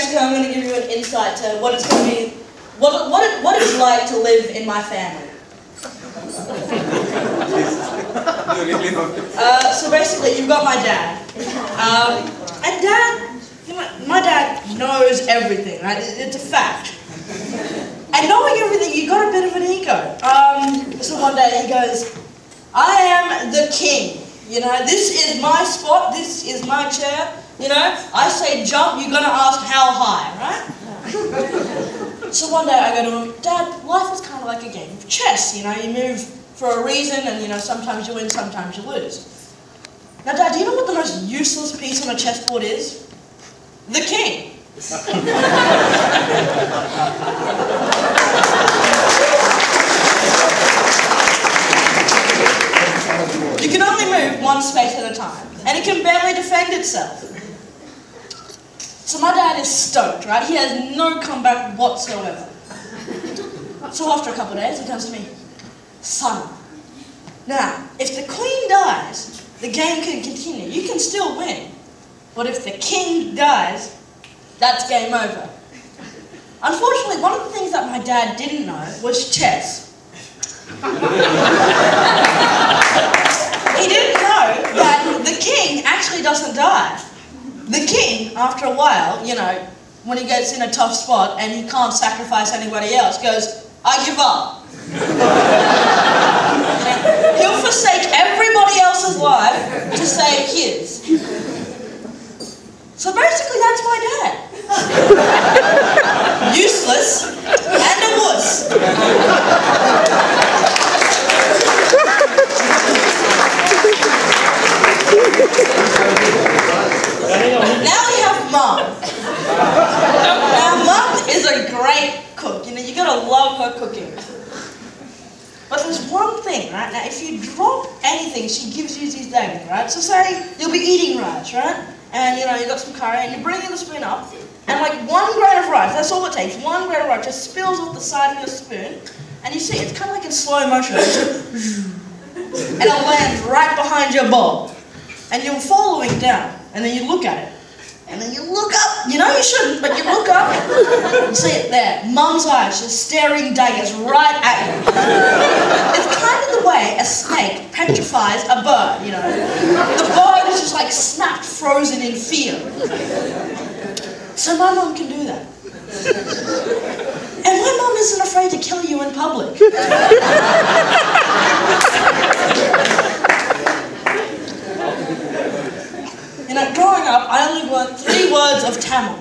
basically I'm going to give you an insight to what it's going to be, what it's like to live in my family. So basically, you've got my dad, and Dad, my dad knows everything, right? It's a fact. And knowing everything, you got a bit of an ego. So one day he goes, "I am the king. You know, this is my spot. This is my chair. You know, I say jump, you're gonna ask how high, right?" So one day I go to him, "Dad, life is kind of like a game of chess. You know, you move for a reason, and you know sometimes you win, sometimes you lose. Now, Dad, do you know what the most useless piece on a chessboard is? The king." You can only move one space at a time, and it can barely defend itself. So my dad is stoked, right? He has no comeback whatsoever. So after a couple of days, he comes to me, "Son, now, if the queen dies, the game can continue. You can still win. But if the king dies, that's game over." Unfortunately, one of the things that my dad didn't know was chess. He didn't know that the king actually doesn't die. The king, after a while, you know, when he gets in a tough spot and he can't sacrifice anybody else, goes, "I give up." He'll forsake everybody else's life to save his. So basically, that's my dad. Useless and a wuss. Now we have Mum. Now Mum is a great cook. You know, you gotta love her cooking. But there's one thing, right? Now, if you drop anything, she gives you these things, right? So say you'll be eating rice, right? And you know, you got some curry, and you bring the spoon up, and like 1 grain of rice, that's all it takes, 1 grain of rice just spills off the side of your spoon, and you see, it's kind of like in slow motion, and it lands right behind your bowl. And you're following down, and then you look at it, and then you look up. You know you shouldn't, but you look up, and see it there. Mum's eyes just staring daggers right at you. It's kind of the way a snake petrifies a bird, you know. The bird is just like snapped, frozen in fear. So my mum can do that. And my mum isn't afraid to kill you in public. You know, growing up, I only learned 3 words of Tamil.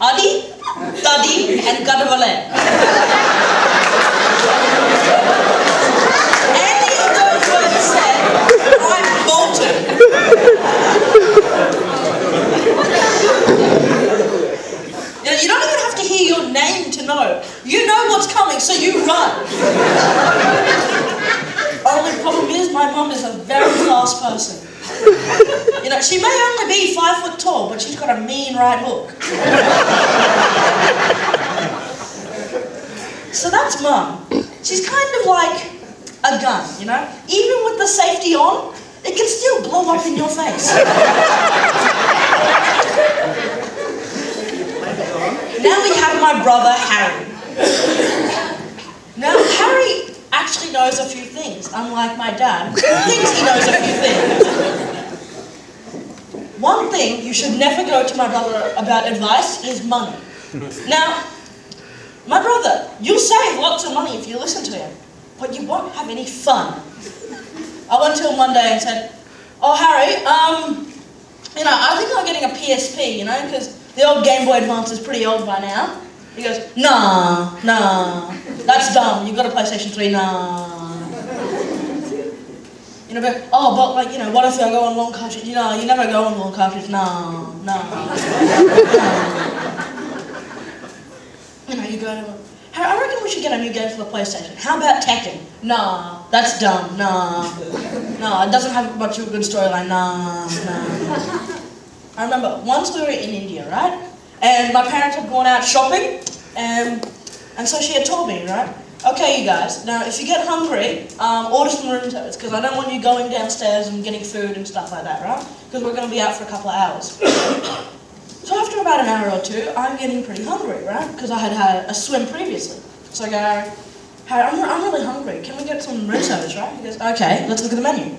Adi, Tadi, and Gadavale. Any of those words said, I'm bolted. You don't even have to hear your name to know. You know what's coming, so you run. Only problem is, my mum is a very fast person. You know, she may only be 5 foot tall, but she's got a mean right hook. So that's Mum. She's kind of like a gun, you know? Even with the safety on, it can still blow up in your face. Now we have my brother, Harry. Now, Harry actually knows a few things, unlike my dad, who thinks he knows a few things. One thing you should never go to my brother about advice is money. Now, my brother, you'll save lots of money if you listen to him, but you won't have any fun. I went to him one day and said, "Oh, Harry, you know, I think I'm getting a PSP, you know, because the old Game Boy Advance is pretty old by now." He goes, "Nah, that's dumb. You've got a PlayStation 3, nah." You know, but, "Oh, but like, you know, what if I go on long cartridge?" You know, you never go on long cartridge, nah. You know, you go to, "I reckon we should get a new game for the PlayStation. How about Tekken?" "Nah, that's dumb, nah. No, it doesn't have much of a good storyline, nah. I remember once we were in India, right? And my parents had gone out shopping, and so she had told me, right? "Okay, you guys, now if you get hungry, order some room service, because I don't want you going downstairs and getting food and stuff like that, right? Because we're going to be out for a couple of hours." So So after about an hour or two, I'm getting pretty hungry, right? Because I had had a swim previously. So I go, Harry, I'm really hungry. Can we get some risottos, right? He goes, okay, let's look at the menu.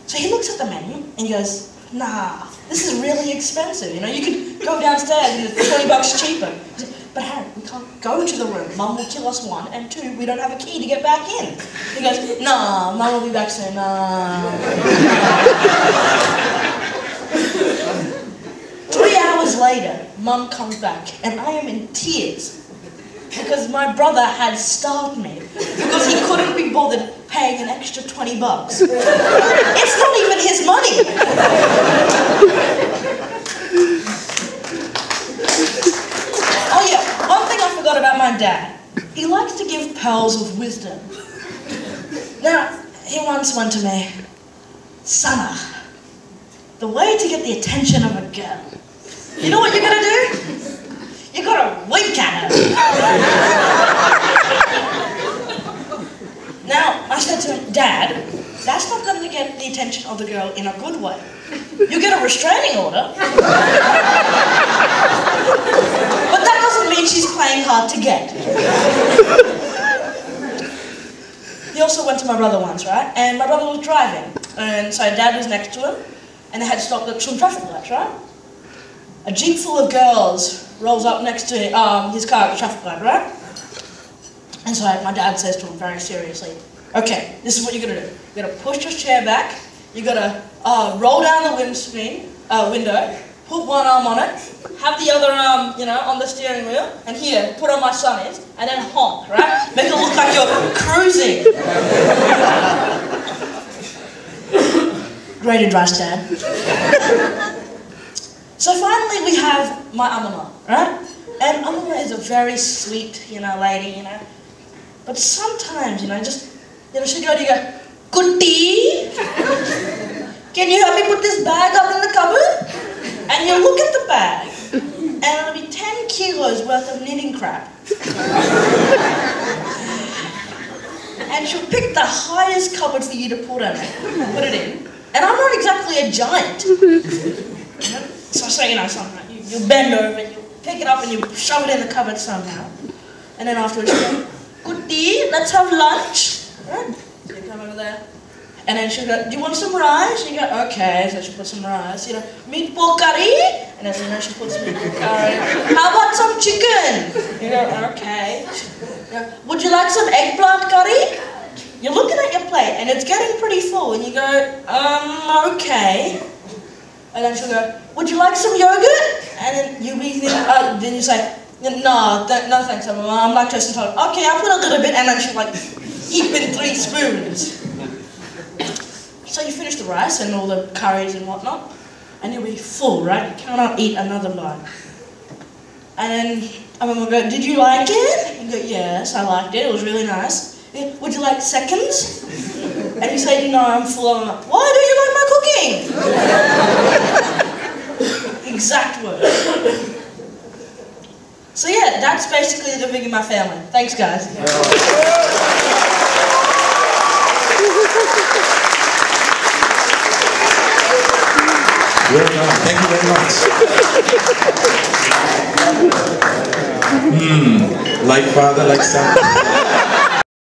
So he looks at the menu and he goes, nah, this is really expensive. You know, you could go downstairs and it's $20 cheaper. He said, but Harry, we can't go to the room. Mum will kill us, 1, and 2, we don't have a key to get back in. He goes, nah, Mum will be back soon, nah. 3 hours later, Mum comes back, and I am in tears because my brother had starved me because he couldn't be bothered paying an extra $20. It's not even his money. Oh yeah, one thing I forgot about my dad. He likes to give pearls of wisdom. Now, he once went to me, Sana, the way to get the attention of a girl, you know what you're gonna do? You gotta wink at her. Now, I said to him, Dad, that's not gonna get the attention of the girl in a good way. You get a restraining order. But that doesn't mean she's playing hard to get. He also went to my brother once, right? And my brother was driving. And so Dad was next to him. And they had stopped at some traffic lights, right? A jeep full of girls rolls up next to his car at the traffic light, right? And so my dad says to him very seriously, okay, this is what you're gonna do. You're gonna push your chair back, you're gonna roll down the window, put one arm on it, have the other arm, you know, on the steering wheel, and here, put on my sunnies, and then honk, right? Make it look like you're cruising. Great advice, Dad. So finally we have my Amama, right? And Amama is a very sweet, you know, lady, you know. But sometimes, you know, she'll go to you go, Kutti, can you help me put this bag up in the cupboard? And you look at the bag, and it'll be 10 kilos worth of knitting crap. And she'll pick the highest cupboard for you to put it in. And I'm not exactly a giant. You know? So you know, somehow you bend over and you pick it up and you shove it in the cupboard somehow. And then afterwards you go, Kutti, let's have lunch. Right? So you come over there. And then she'll go, do you want some rice? And you go, okay. So she'll put some rice. You know, meatball curry. And then, you know, she puts meatball curry. How about some chicken? You go, okay. You know, would you like some eggplant curry? You're looking at your plate and it's getting pretty full. And you go, okay. And then she'll go, would you like some yogurt? And then you then you say, no thanks, I'm lactose intolerant. Okay, I'll put a little bit, and then she'll like heap in 3 spoons. So you finish the rice and all the curries and whatnot, and you'll be full, right? You cannot eat another bite. And then I'm gonna go, did you like it? You go, yes, I liked it, it was really nice. Would you like seconds? And you say, no, I'm full. I'm like, why don't you like my cooking? Exact words. So yeah, that's basically living in my family. Thanks, guys. Well done. Thank you very much. Like father, like son.